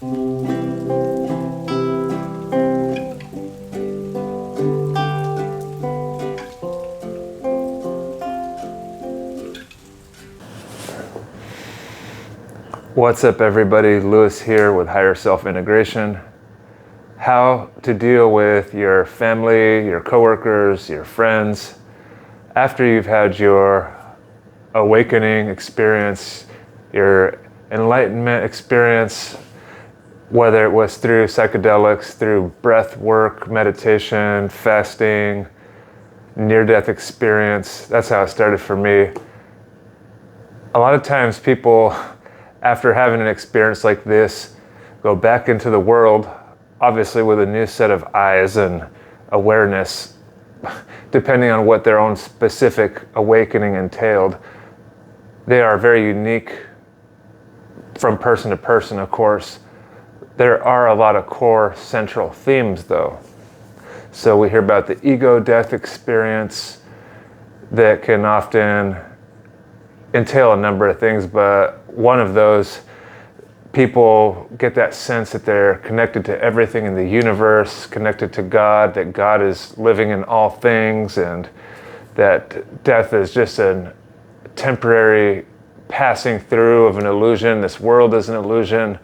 What's up, everybody? Lewis here with Higher Self Integration. How to deal with your family, your coworkers, your friends after you've had your awakening experience, your enlightenment experience, whether it was through psychedelics, through breath work, meditation, fasting, near-death experience. That's how it started for me. A lot of times people, after having an experience like this, go back into the world, obviously with a new set of eyes and awareness, depending on what their own specific awakening entailed. They are very unique from person to person, of course. There are a lot of core central themes, though. So we hear about the ego death experience that can often entail a number of things, but one of those, people get that sense that they're connected to everything in the universe, connected to God, that God is living in all things, and that death is just a temporary passing through of an illusion. This world is an illusion.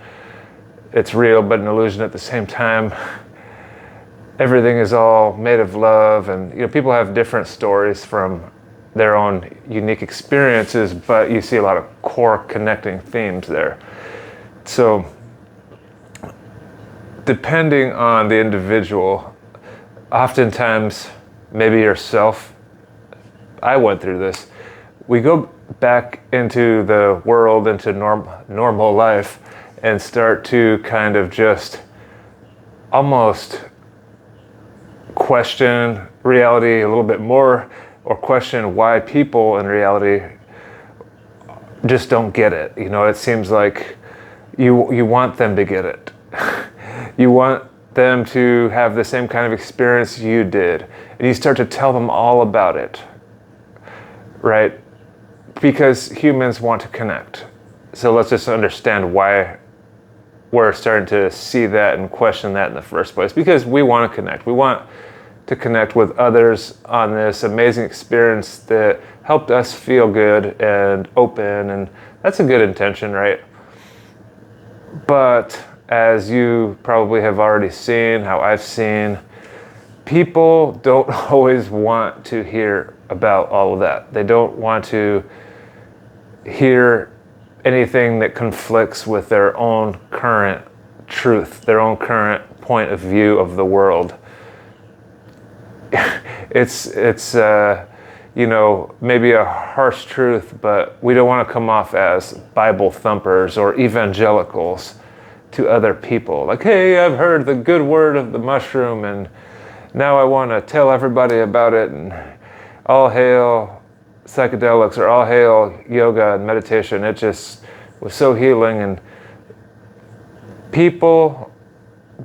It's real, but an illusion at the same time. Everything is all made of love, and people have different stories from their own unique experiences, but you see a lot of core connecting themes there. So, depending on the individual, oftentimes, maybe yourself, I went through this, we go back into the world, into normal life, and start to kind of just almost question reality a little bit more, or question why people in reality just don't get it. It seems like you want them to get it. You want them to have the same kind of experience you did, and you start to tell them all about it, right? Because humans want to connect. So let's just understand why we're starting to see that and question that in the first place. Because we want to connect. We want to connect with others on this amazing experience that helped us feel good and open, and that's a good intention, right? But as you probably have already seen, how I've seen, people don't always want to hear about all of that. They don't want to hear anything that conflicts with their own current truth, their own current point of view of the world. It's maybe a harsh truth, but we don't want to come off as Bible thumpers or evangelicals to other people. Like, hey, I've heard the good word of the mushroom, and now I want to tell everybody about it, and all hail psychedelics, or all hail yoga and meditation. It just was so healing. And people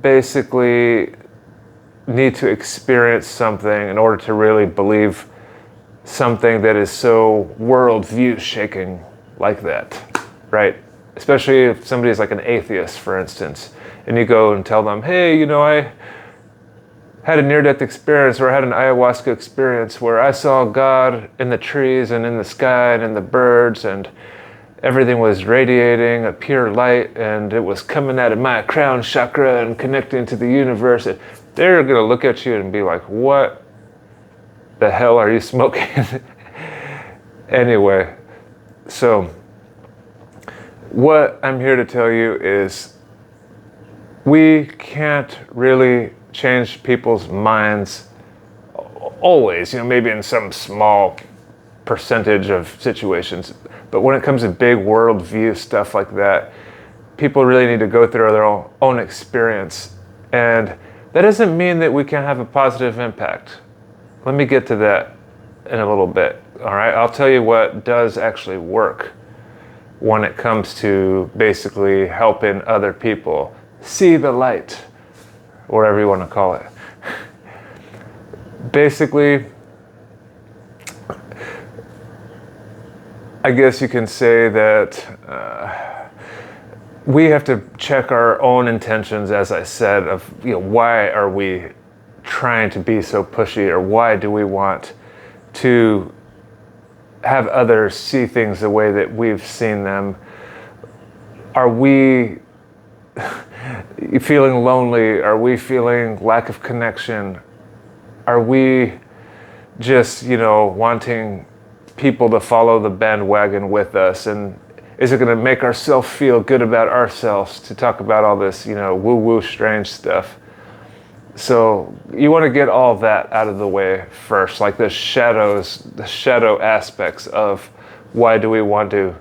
basically need to experience something in order to really believe something that is so worldview shaking like that, right? Especially if somebody is like an atheist, for instance, and you go and tell them, hey, I had a near-death experience, or I had an ayahuasca experience where I saw God in the trees and in the sky and in the birds, and everything was radiating a pure light, and it was coming out of my crown chakra and connecting to the universe. And they're going to look at you and be like, what the hell are you smoking? Anyway, so what I'm here to tell you is we can't really change people's minds always, maybe in some small percentage of situations. But when it comes to big worldview stuff like that, people really need to go through their own experience. And that doesn't mean that we can't have a positive impact. Let me get to that in a little bit, all right? I'll tell you what does actually work when it comes to basically helping other people see the light, whatever you want to call it. Basically, I guess you can say that we have to check our own intentions, as I said, of why are we trying to be so pushy, or why do we want to have others see things the way that we've seen them? Are we feeling lonely? Are we feeling lack of connection? Are we just, wanting people to follow the bandwagon with us? And is it going to make ourselves feel good about ourselves to talk about all this, woo-woo strange stuff? So you want to get all that out of the way first, like the shadow aspects of why do we want to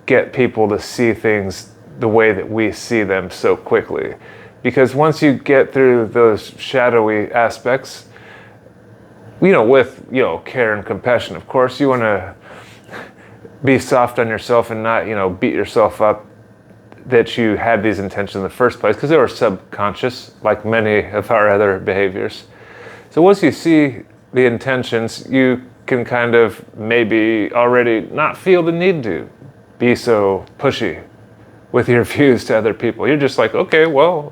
get people to see things the way that we see them so quickly. Because once you get through those shadowy aspects, with, care and compassion, of course, you want to be soft on yourself and not, beat yourself up that you had these intentions in the first place, because they were subconscious, like many of our other behaviors. So once you see the intentions, you can kind of maybe already not feel the need to be so pushy with your views to other people. You're just like, okay, well,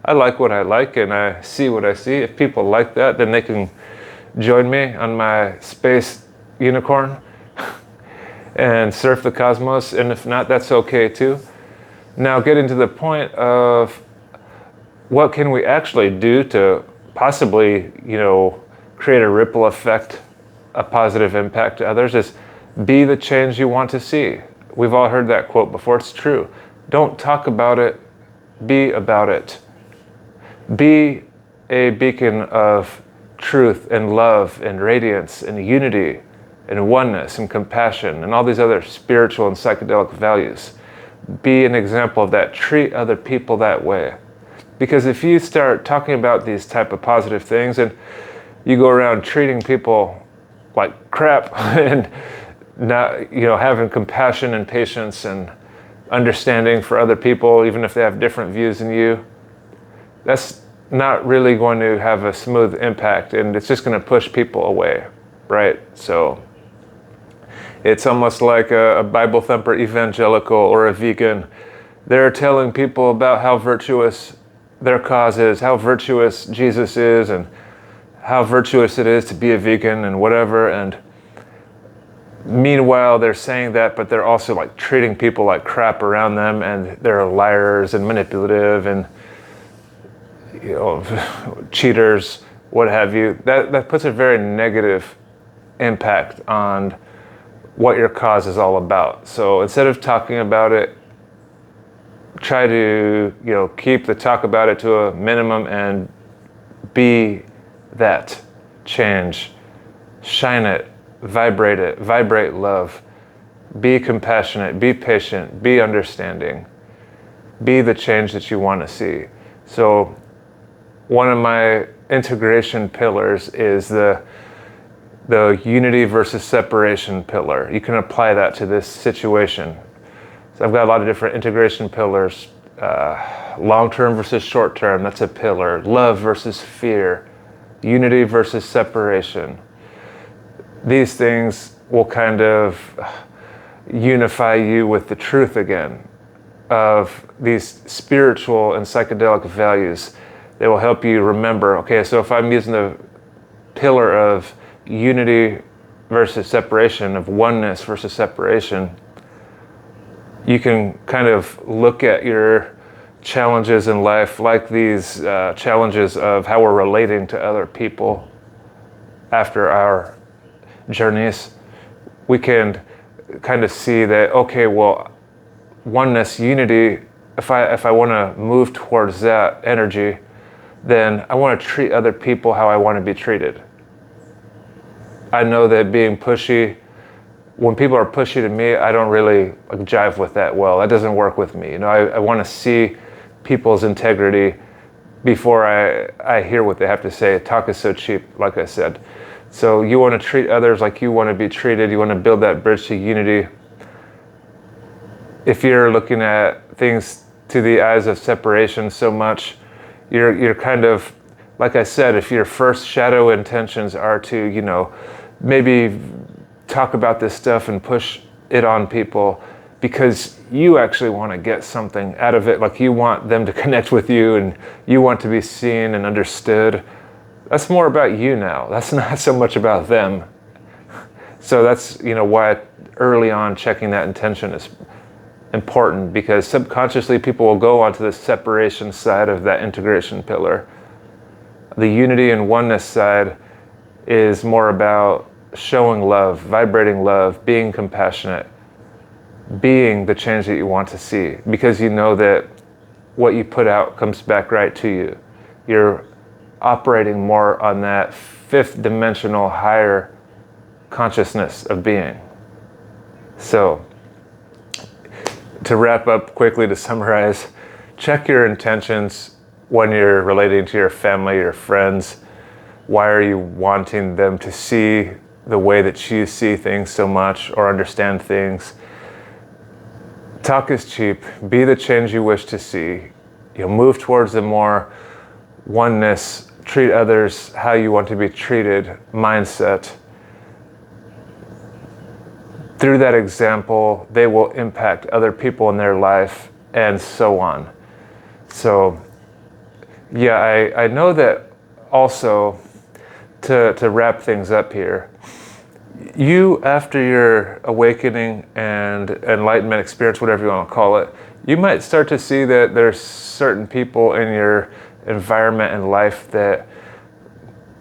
I like what I like and I see what I see. If people like that, then they can join me on my space unicorn and surf the cosmos. And if not, that's okay too. Now getting to the point of what can we actually do to possibly, create a ripple effect, a positive impact to others, is be the change you want to see. We've all heard that quote before. It's true. Don't talk about it, be about it. Be a beacon of truth and love and radiance and unity and oneness and compassion and all these other spiritual and psychedelic values. Be an example of that. Treat other people that way. Because if you start talking about these type of positive things and you go around treating people like crap and not, having compassion and patience and understanding for other people, even if they have different views than you, that's not really going to have a smooth impact, and it's just going to push people away, right? So it's almost like a Bible thumper evangelical or a vegan. They're telling people about how virtuous their cause is, how virtuous Jesus is, and how virtuous it is to be a vegan and whatever. And meanwhile, they're saying that, but they're also like treating people like crap around them, and they're liars and manipulative and cheaters, what have you. That puts a very negative impact on what your cause is all about. So instead of talking about it, try to keep the talk about it to a minimum and be that change. Shine it, vibrate love. Be compassionate, be patient, be understanding. Be the change that you want to see. So one of my integration pillars is the unity versus separation pillar. You can apply that to this situation. So I've got a lot of different integration pillars. Long-term versus short-term, that's a pillar. Love versus fear. Unity versus separation. These things will kind of unify you with the truth again of these spiritual and psychedelic values. They will help you remember, okay, so if I'm using the pillar of unity versus separation, of oneness versus separation, you can kind of look at your challenges in life like these challenges of how we're relating to other people after our journeys. We can kind of see that, okay, well, oneness, unity, if I want to move towards that energy, then I want to treat other people how I want to be treated. I know that being pushy, when people are pushy to me, I don't really jive with that well. That doesn't work with me. I want to see people's integrity before I hear what they have to say. Talk is so cheap, like I said. So you want to treat others like you want to be treated. You want to build that bridge to unity. If you're looking at things to the eyes of separation so much, you're kind of, like I said, if your first shadow intentions are to, maybe talk about this stuff and push it on people, because you actually want to get something out of it. Like you want them to connect with you and you want to be seen and understood. That's more about you now. That's not so much about them. So that's, why early on checking that intention is important, because subconsciously people will go onto the separation side of that integration pillar. The unity and oneness side is more about showing love, vibrating love, being compassionate, being the change that you want to see, because you know that what you put out comes back right to you. You're operating more on that fifth dimensional higher consciousness of being. So, to wrap up quickly, to summarize, check your intentions when you're relating to your family, your friends. Why are you wanting them to see the way that you see things so much or understand things? Talk is cheap. Be the change you wish to see. Move towards the more oneness, treat others how you want to be treated mindset. Through that example, they will impact other people in their life, and so on. So, I know that also, to wrap things up here, you, after your awakening and enlightenment experience, whatever you want to call it, you might start to see that there's certain people in your environment and life that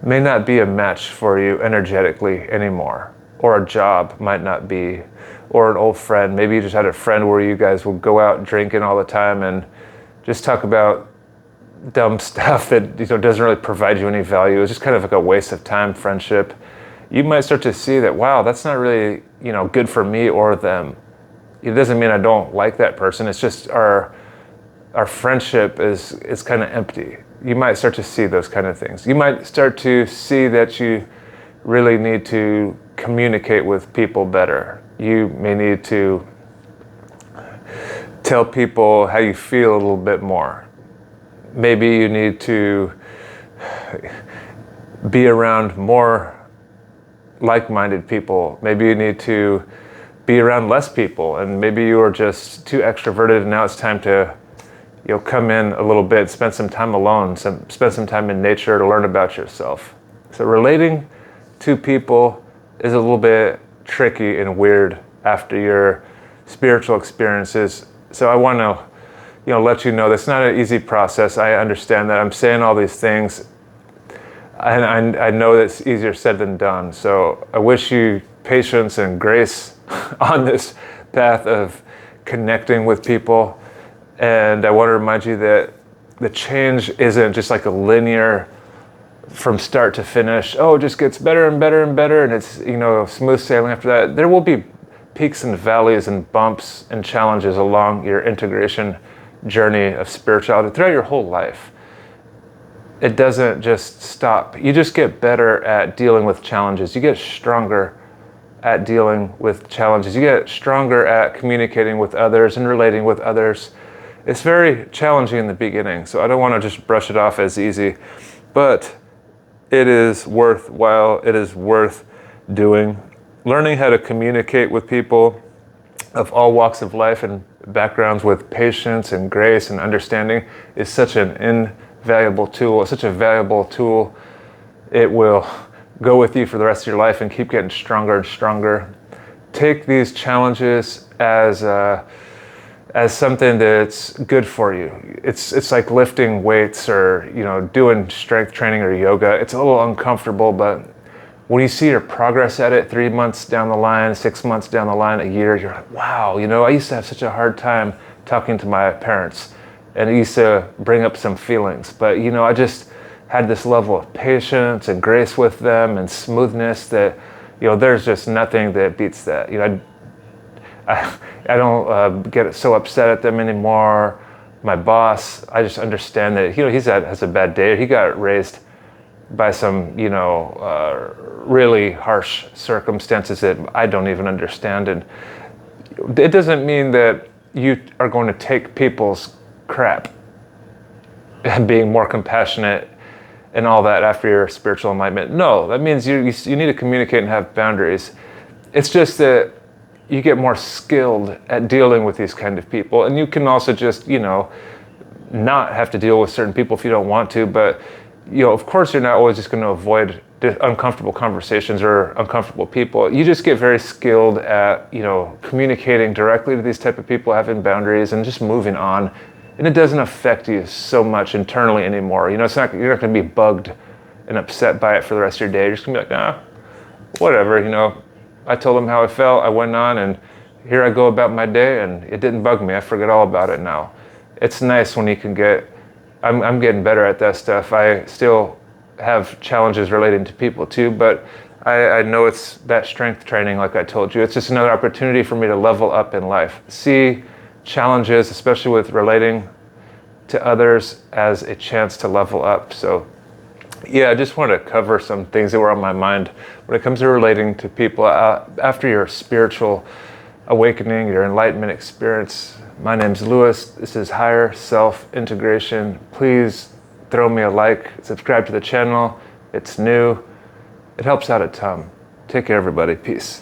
may not be a match for you energetically anymore. Or a job might not be, or an old friend. Maybe you just had a friend where you guys will go out drinking all the time and just talk about dumb stuff that doesn't really provide you any value. It's just kind of like a waste of time friendship. You might start to see that, wow, that's not really good for me or them. It doesn't mean I don't like that person. It's just our friendship is kind of empty. You might start to see those kind of things. You might start to see that you really need to communicate with people better. You may need to tell people how you feel a little bit more. Maybe you need to be around more like-minded people. Maybe you need to be around less people, and maybe you are just too extroverted and now it's time to come in a little bit, spend some time alone, spend some time in nature to learn about yourself. So relating to people is a little bit tricky and weird after your spiritual experiences. So I want to let you know that's not an easy process. I understand that. I'm saying all these things, and I know that's easier said than done. So I wish you patience and grace on this path of connecting with people. And I want to remind you that the change isn't just like a linear from start to finish. Oh, it just gets better and better and better, and it's smooth sailing after that. There will be peaks and valleys and bumps and challenges along your integration journey of spirituality throughout your whole life. It doesn't just stop. You just get better at dealing with challenges. You get stronger at dealing with challenges. You get stronger at communicating with others and relating with others. It's very challenging in the beginning, so I don't want to just brush it off as easy, but it is worthwhile. It is worth doing. Learning how to communicate with people of all walks of life and backgrounds with patience and grace and understanding is such an invaluable tool. It's such a valuable tool. It will go with you for the rest of your life and keep getting stronger and stronger. Take these challenges as something that's good for you. It's like lifting weights or doing strength training or yoga. It's a little uncomfortable, but when you see your progress at it 3 months down the line, 6 months down the line, a year, you're like, wow, I used to have such a hard time talking to my parents, and it used to bring up some feelings, but I just had this level of patience and grace with them and smoothness that there's just nothing that beats that. I don't get so upset at them anymore. My boss, I just understand that has a bad day. He got raised by some really harsh circumstances that I don't even understand, and it doesn't mean that you are going to take people's crap and being more compassionate and all that after your spiritual enlightenment. No, that means you need to communicate and have boundaries. It's just that you get more skilled at dealing with these kind of people. And you can also just, not have to deal with certain people if you don't want to, but of course you're not always just going to avoid uncomfortable conversations or uncomfortable people. You just get very skilled at, communicating directly to these type of people, having boundaries and just moving on. And it doesn't affect you so much internally anymore. You're not going to be bugged and upset by it for the rest of your day. You're just going to be like, whatever, I told them how I felt, I went on, and here I go about my day, and it didn't bug me. I forget all about it now. It's nice when you can I'm getting better at that stuff. I still have challenges relating to people too, but I know it's that strength training, like I told you. It's just another opportunity for me to level up in life. See challenges, especially with relating to others, as a chance to level up. So yeah, I just want to cover some things that were on my mind when it comes to relating to people after your spiritual awakening, your enlightenment experience. My name's Lewis. This is Higher Self Integration. Please throw me a like, subscribe to the channel. It's new. It helps out a ton. Take care, everybody. Peace.